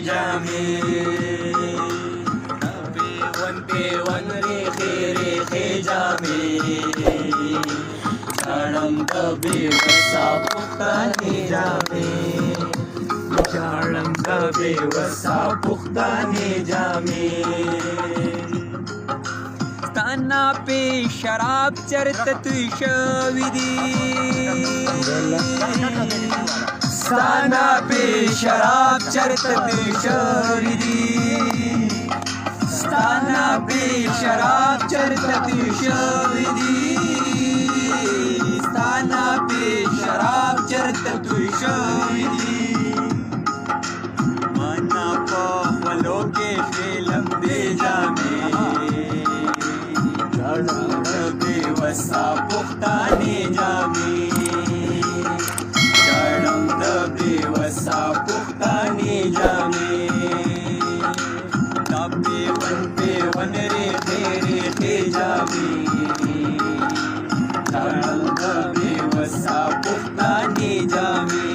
جامې پیون ریخې ریخې جامې ژړم د بېوسه پښتنې جامې ژړم د بېوسه پښتنې جامې ستانا پې شراب چرته توی شوي دي ستانا پې شراب چرته توی شوي دي ستانا پې شراب چرته توی شوي دي ستانا پې شراب چرته توی شوي دي مانا په خولو کې ښې لمدې جامې ژړم د بېوسه پښتنې جامې ژړم د بېوسه پښتنې جامې دا پیون ریخې ریخې جامې ژړم د بېوسه پښتنې جامې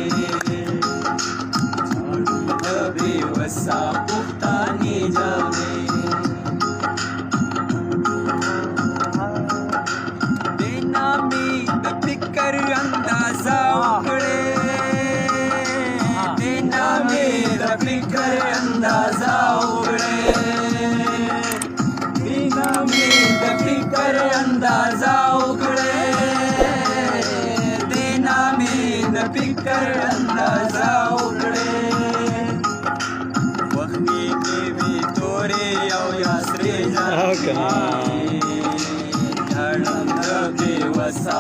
ژړم د بېوسه پښتنې جامې فکر اندازه وکړې دینا مې د فکر اندازه وکړې دینا مې د فکر اندازه وکړې دینا مې د فکر اندازه وکړې وختي کې وي تورې او یا سرې جامې ژړم د بېوسه